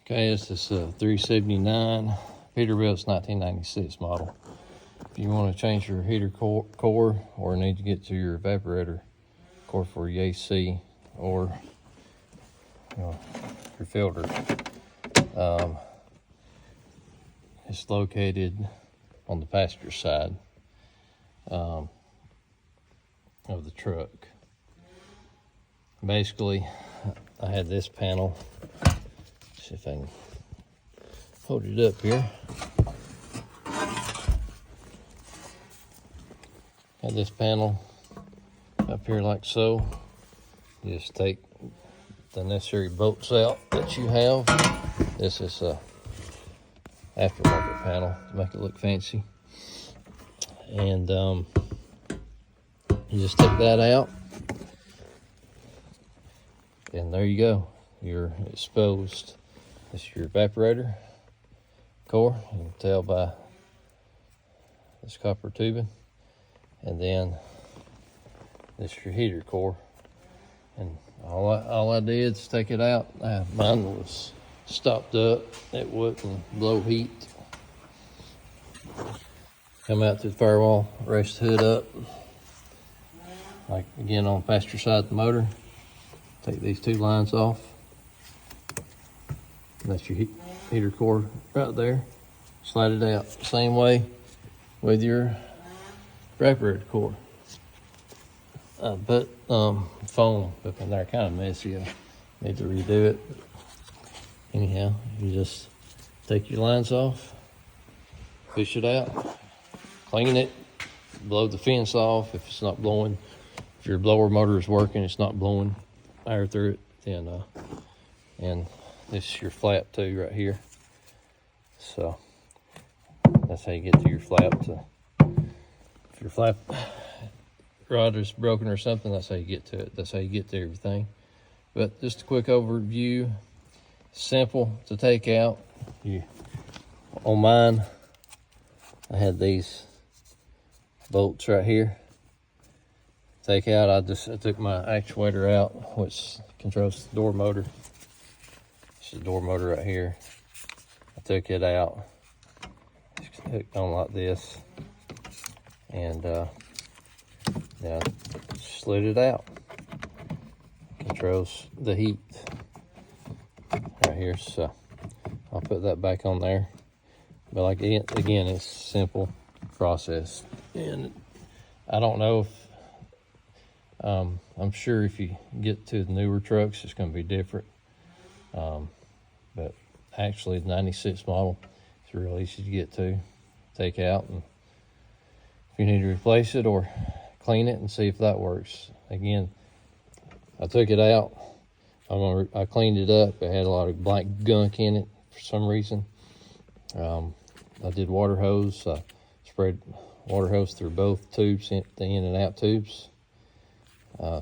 Okay, this is a 379 Peterbilt's 1996 model. If you want to change your heater core or need to get to your evaporator core for your AC or your filter, it's located on the passenger side of the truck. Basically, I had this panel. See if I can hold it up here. Had this panel up here like so. You just take the necessary bolts out that you have. This is a aftermarket panel to make it look fancy. And you just take that out. And there you go. You're exposed. This is your evaporator core. You can tell by this copper tubing. And then this is your heater core. And all I did is take it out. Mine was stopped up. It wouldn't blow heat. Come out to the firewall, raise the hood up. Like again on the passenger side of the motor. Take these two lines off. That's your heater core right there. Slide it out. Same way with your evaporator core. Put foam up in there, kind of messy. I need to redo it. Anyhow, you just take your lines off, fish it out, clean it, blow the fence off if it's not blowing. If your blower motor is working, it's not blowing air through it, then and this is your flap too right here. So that's how you get to your flap. If your flap rod is broken or something, that's how you get to it. That's how you get to everything. But just a quick overview. Simple to take out. On mine, I had these bolts right here. Take out, I took my actuator out, which controls the door motor. This is the door motor right here. I took it out, it's hooked on like this, and then I slid it out. Controls the heat right here, so I'll put that back on there. But like again, it's a simple process, and I don't know if I'm sure if you get to the newer trucks, it's going to be different. But actually, the 96 model is real easy to get to, take out, and if you need to replace it or clean it and see if that works. Again, I took it out. I cleaned it up. It had a lot of black gunk in it for some reason. I did water hose. I sprayed water hose through both tubes, the in and out tubes.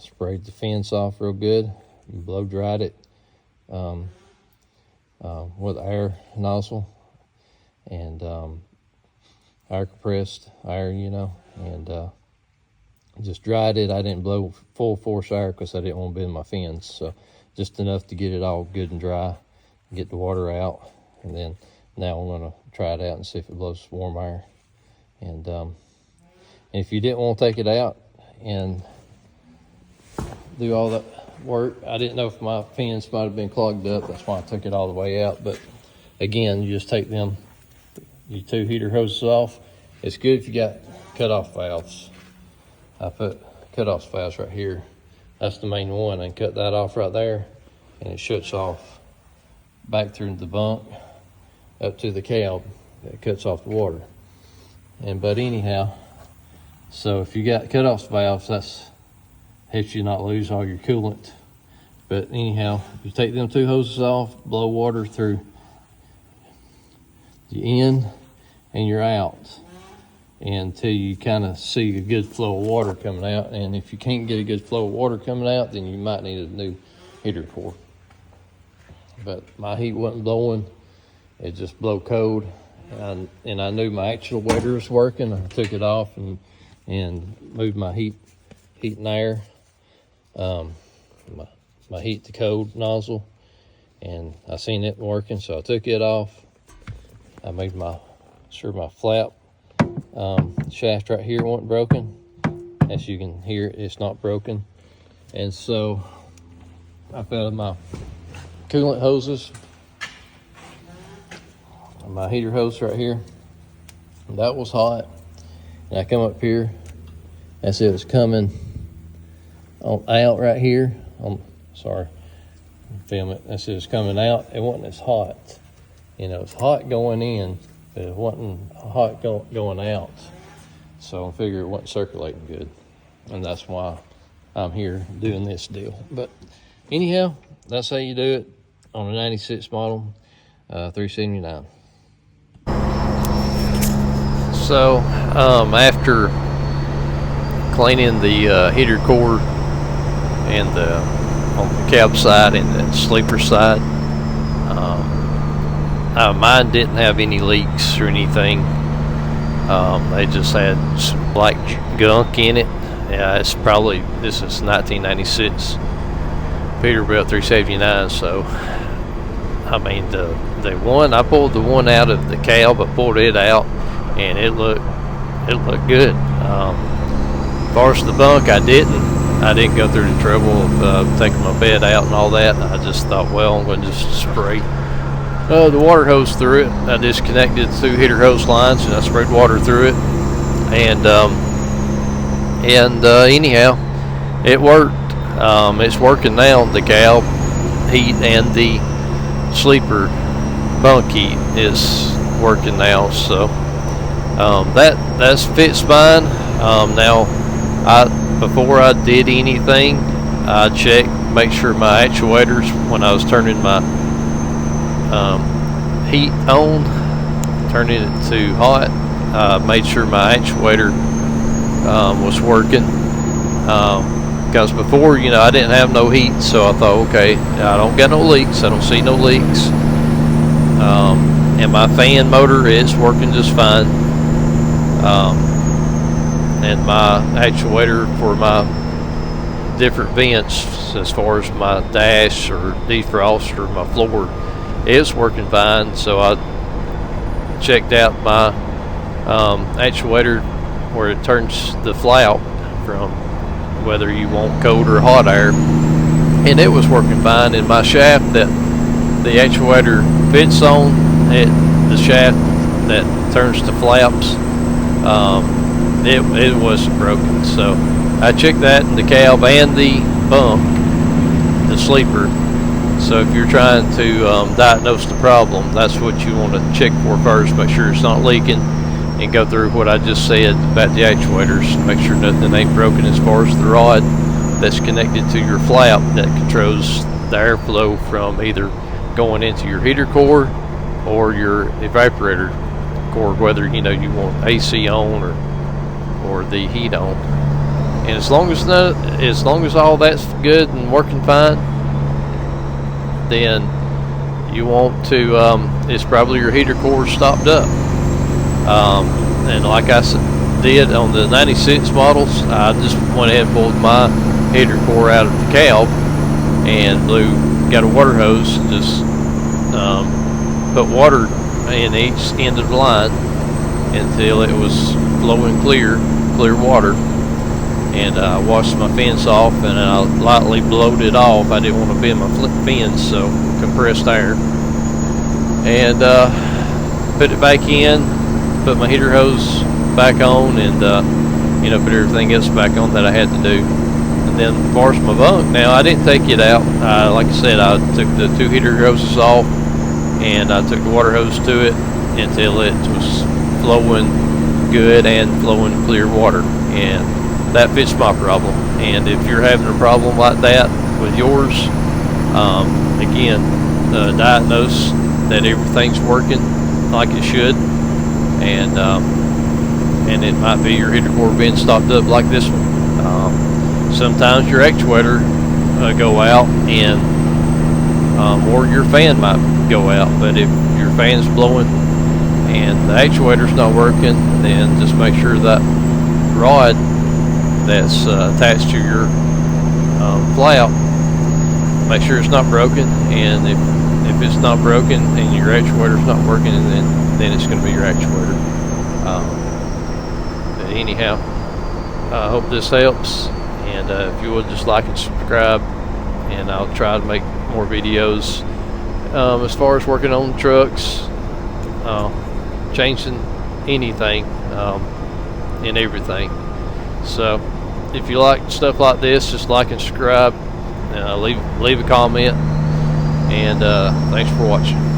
Sprayed the fence off real good, blow dried it with air nozzle and air compressed air, and just dried it. I didn't blow full force air because I didn't want to bend my fence, so just enough to get it all good and dry, get the water out, and then now I'm going to try it out and see if it blows warm air. And if you didn't want to take it out and do all that work, I didn't know if my fence might have been clogged up. That's why I took it all the way out. But again, you just take your two heater hoses off. It's good if you got cutoff valves. I put cutoff valves right here. That's the main one, and cut that off right there, and it shuts off back through the bunk up to the cab. It cuts off the water. But anyhow, so if you got cutoff valves, that's helps you not lose all your coolant. But anyhow, you take them two hoses off, blow water through the in and you're out until you kind of see a good flow of water coming out. And if you can't get a good flow of water coming out, then you might need a new heater core. But my heat wasn't blowing, it just blew cold. And I knew my actuator was working. I took it off and moved my heat and air, my heat to cold nozzle, and I seen it working, so I took it off. I made sure my flap shaft right here wasn't broken. As you can hear, it's not broken. And so I fed my coolant hoses, my heater hose right here, that was hot. And I come up here, as it was coming out right here. Sorry, film it. As it was coming out, it wasn't as hot. You know, it's hot going in, but it wasn't hot going out. So I figured it wasn't circulating good, and that's why I'm here doing this deal. But anyhow, that's how you do it on a 96 model 379. So after cleaning the heater core and on the cab side and the sleeper side, mine didn't have any leaks or anything. They just had some black gunk in it. Yeah, this is 1996 Peterbilt 379. So I mean, I pulled the one out of the cab, I pulled it out, and it looked good. As far as the bunk, I didn't go through the trouble of taking my bed out and all that. I just thought, well, I'm going to just spray the water hose through it. I disconnected 2 heater hose lines and I sprayed water through it, and anyhow, it worked. It's working now. The cab heat and the sleeper bunk heat is working now, so that fits fine. Now, before I did anything, I checked, make sure my actuators, when I was turning my heat on, turning it to hot, made sure my actuator was working, because before, you know, I didn't have no heat, so I thought, okay, I don't got no leaks, I don't see no leaks, and my fan motor is working just fine, and my actuator for my different vents, as far as my dash or defrost or my floor, is working fine. So I checked out my actuator where it turns the flap from whether you want cold or hot air, and it was working fine. And my shaft that the actuator fits on, the shaft that turns the flaps, it wasn't broken. So I checked that in the cab and the bunk, the sleeper. So if you're trying to diagnose the problem, that's what you want to check for first. Make sure it's not leaking, and go through what I just said about the actuators. Make sure nothing ain't broken as far as the rod that's connected to your flap that controls the airflow from either going into your heater core or your evaporator core, whether you want AC on or the heat on. And as long as all that's good and working fine, then you want to, it's probably your heater core stopped up. And like I did on the 96 models, I just went ahead and pulled my heater core out of the cab and got a water hose, just put water in each end of the line until it was flowing clear water. And I washed my fins off, and I lightly blowed it off. I didn't want to bend my fins, so compressed air. And put it back in, put my heater hose back on, and put everything else back on that I had to do. And then as far as my bunk, now I didn't take it out. Like I said, I took the 2 heater hoses off, and I took the water hose to it until it was flowing good and flowing clear water. And that fits my problem. And if you're having a problem like that with yours, again, diagnose that everything's working like it should, and it might be your heater core being stopped up like this one. Sometimes your actuator go out, and or your fan might go out. But if your fan's blowing and the actuator's not working, then just make sure that rod that's attached to your flap, make sure it's not broken. And if it's not broken and your actuator's not working, then it's going to be your actuator. But anyhow, I hope this helps, and if you would, just like and subscribe, and I'll try to make more videos as far as working on trucks, changing anything and everything. So if you like stuff like this, just like and subscribe, leave a comment, and thanks for watching.